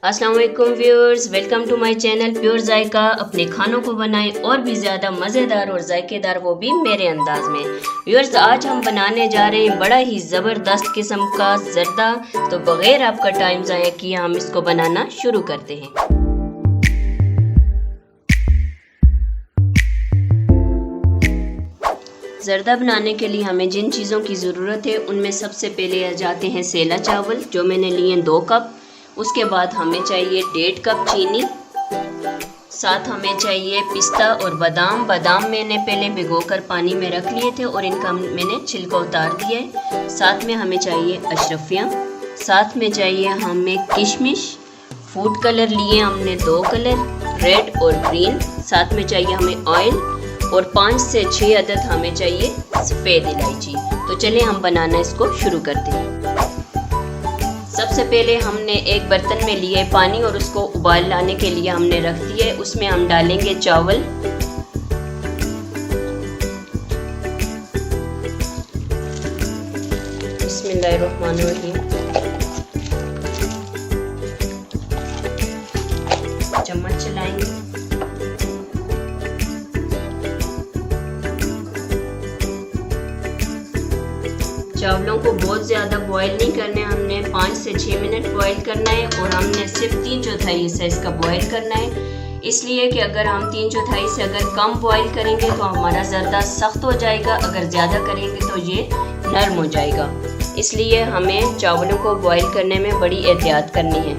अस्सलाम वालेकुम viewers, welcome to my channel pure Zaika. अपने खानों को बनाएं और भी ज़्यादा मज़ेदार और जायकेदार, वो भी मेरे अंदाज में। व्यूअर्स, आज हम बनाने जा रहे हैं बड़ा ही ज़बरदस्त किस्म का जर्दा। तो बग़ैर आपका टाइम ज़ाया किए हम इसको बनाना शुरू करते हैं। जर्दा बनाने के लिए हमें जिन चीज़ों की ज़रूरत है उनमें सबसे पहले आ जाते हैं सेला चावल, जो मैंने लिए 2 कप। उसके बाद हमें चाहिए 1.5 कप चीनी। साथ हमें चाहिए पिस्ता और बादाम मैंने पहले भिगोकर पानी में रख लिए थे और इनका मैंने छिलका उतार दिया है। साथ में हमें चाहिए अशरफियाँ। साथ में चाहिए हमें किशमिश। फूड कलर लिए हमने 2 कलर, रेड और ग्रीन। साथ में चाहिए हमें ऑयल और 5 से 6 अदद हमें चाहिए सफ़ेद इलायची। तो चलिए हम बनाना इसको शुरू करते हैं। सबसे पहले हमने एक बर्तन में लिए पानी और उसको उबाल लाने के लिए हमने रख दिया। उसमें हम डालेंगे चावल। बिस्मिल्लाहिर्रहमानिर्रहीम। चम्मच चलाएंगे। चावलों को बहुत ज़्यादा बॉईल नहीं करना है, हमने 5 से 6 मिनट बॉईल करना है और हमने सिर्फ 3/4 हिस्सा इसका बॉईल करना है। इसलिए कि अगर हम 3/4 से अगर कम बॉईल करेंगे तो हमारा जर्दा सख्त हो जाएगा, अगर ज़्यादा करेंगे तो ये नरम हो जाएगा। इसलिए हमें चावलों को बॉईल करने में बड़ी एहतियात करनी है।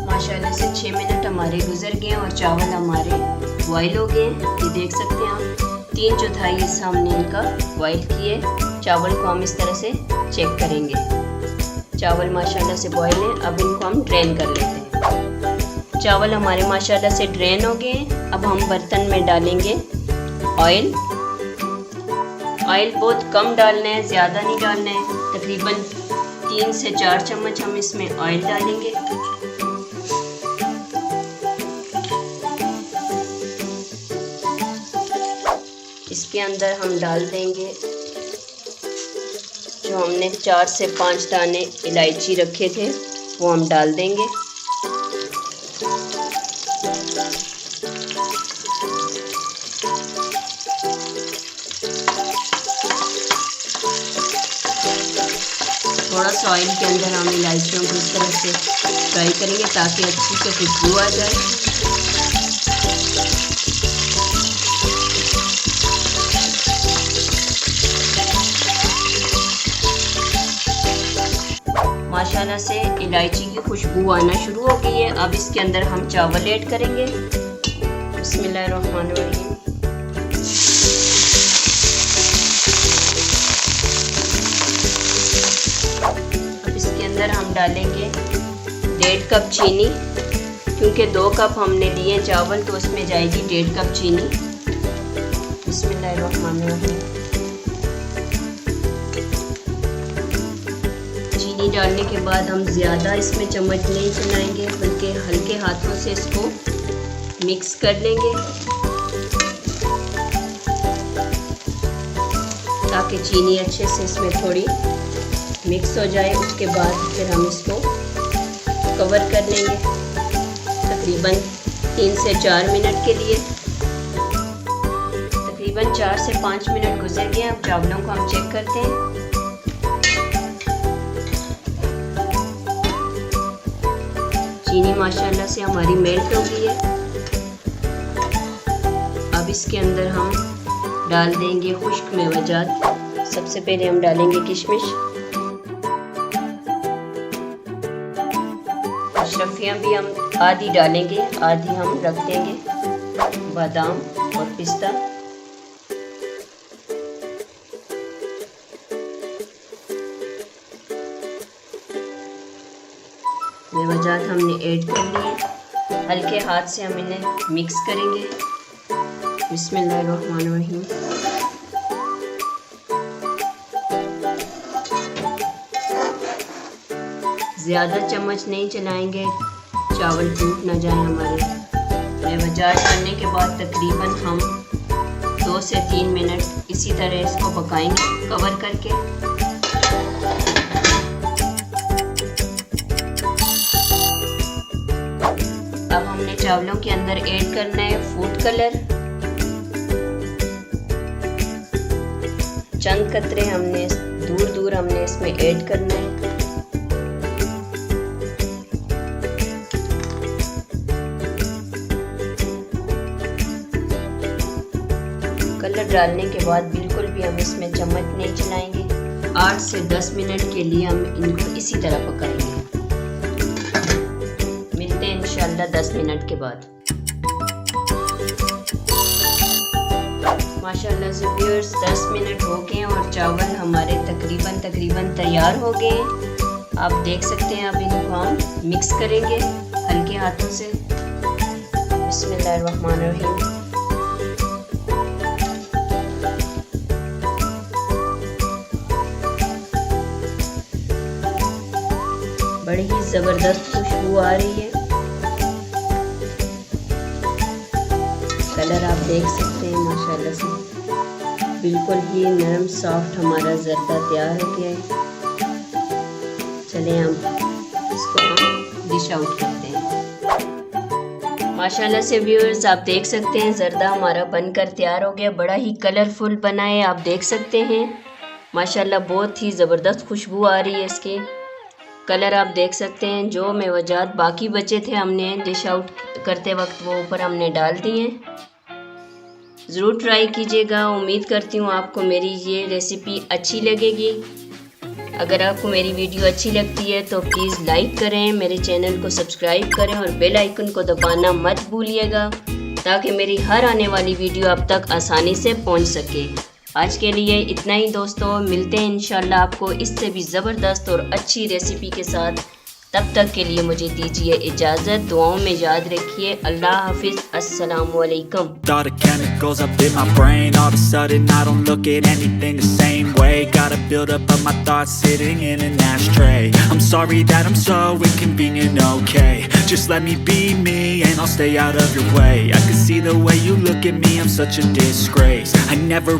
माशाल्लाह से 6 मिनट हमारे गुजर गए और चावल हमारे बॉईल हो गए। ये देख सकते हैं आप, 3/4 हिस्सा हमने इनका बॉईल किए। चावल को हम इस तरह से चेक करेंगे। चावल माशाल्लाह से बॉईल है। अब इनको हम ड्रेन कर लेते हैं। चावल हमारे माशाल्लाह से ड्रेन हो गए। अब हम बर्तन में डालेंगे ऑयल। ऑयल बहुत कम डालना है, ज़्यादा नहीं डालना है। तकरीबन 3 से 4 चम्मच हम इसमें ऑयल डालेंगे। इसके अंदर हम डाल देंगे जो हमने 4 से 5 दाने इलायची रखे थे, वो हम डाल देंगे। थोड़ा सा ऑयल के अंदर हम इलायचियों को इस तरह से फ्राई करेंगे ताकि अच्छी से खुशबू आ जाए। माशाल्लाह से इलायची की खुशबू आना शुरू हो गई है। अब इसके अंदर हम चावल ऐड करेंगे। बिस्मिल्लाहिर्रहमानिर्रहीम। अब इसके अंदर हम डालेंगे 1.5 कप चीनी, क्योंकि 2 कप हमने लिए चावल तो उसमें जाएगी 1.5 कप चीनी। बिस्मिल्लाहिर्रहमानिर्रहीम। चीनी डालने के बाद हम ज़्यादा इसमें चम्मच नहीं चलाएंगे, बल्कि हल्के हाथों से इसको मिक्स कर लेंगे ताकि चीनी अच्छे से इसमें थोड़ी मिक्स हो जाए। उसके बाद फिर हम इसको कवर कर लेंगे तकरीबन 3 से 4 मिनट के लिए। तकरीबन 4 से 5 मिनट गुजर गए। अब चावलों को हम चेक करते हैं। चीनी माशाल्लाह से हमारी मेल्ट हो गई है। अब इसके अंदर हम डाल देंगे खुश्क मेवाजात। सबसे पहले हम डालेंगे किशमिश। अशरफियाँ भी हम आधी डालेंगे, आधी हम रख देंगे। बादाम और पिस्ता। मेवाजात हमने ऐड कर लिए। हल्के हाथ से हम इन्हें मिक्स करेंगे। बिस्मिल्लाहिर्रहमानिर्रहीम। ज़्यादा चम्मच नहीं चलाएंगे, चावल टूट ना जाए हमारे। मेवाजात डालने के बाद तकरीबन हम 2 से 3 मिनट इसी तरह इसको पकाएंगे कवर करके। चावलों के अंदर ऐड करना है फूड कलर, चंद कतरे हमने दूर दूर हमने इसमें ऐड करना है। कलर डालने के बाद बिल्कुल भी हम इसमें चम्मच नहीं चलाएंगे। 8 से 10 मिनट के लिए हम इनको इसी तरह पकाएंगे। मिलते हैं इंशाल्लाह 10 मिनट के बाद। माशाल्लाह से व्यूअर्स 10 मिनट हो गए और चावल हमारे तकरीबन तैयार हो गए। आप देख सकते हैं। अब इनको हम मिक्स करेंगे हल्के हाथों से। बिस्मिल्लाहिर्रहमानिर्रहीम। बड़ी ही ज़बरदस्त खुशबू आ रही है। कलर आप देख सकते हैं माशाल्लाह से बिल्कुल ही नरम सॉफ्ट हमारा ज़र्दा तैयार हो गया है। चलें हम इसको डिश आउट करते हैं। माशाल्लाह से व्यूअर्स आप देख सकते हैं ज़र्दा हमारा बनकर तैयार हो गया। बड़ा ही कलरफुल बना है, आप देख सकते हैं। माशाल्लाह बहुत ही ज़बरदस्त खुशबू आ रही है इसके। कलर आप देख सकते हैं। जो मेवजात बाकी बचे थे हमने डिश आउट करते वक्त वो ऊपर हमने डाल दिए। ज़रूर ट्राई कीजिएगा। उम्मीद करती हूँ आपको मेरी ये रेसिपी अच्छी लगेगी। अगर आपको मेरी वीडियो अच्छी लगती है तो प्लीज़ लाइक करें, मेरे चैनल को सब्सक्राइब करें और बेल आइकन को दबाना मत भूलिएगा ताकि मेरी हर आने वाली वीडियो आप तक आसानी से पहुँच सके। आज के लिए इतना ही दोस्तों, मिलते हैं इंशाल्लाह आपको इससे भी ज़बरदस्त और अच्छी रेसिपी के साथ। तब तक के लिए मुझे दीजिए इजाज़त। दुआओं में याद रखिए। अल्लाह हाफिज़। अस्सलामु अलैकुम। All the chemicals up in my brain, all of a sudden I don't look at anything the same way. Got a build up of my thoughts sitting in an ashtray. I'm sorry that I'm so inconvenient, okay? Just let me be me and I'll stay out of your way. I can see the way you look at me, I'm such a disgrace. I never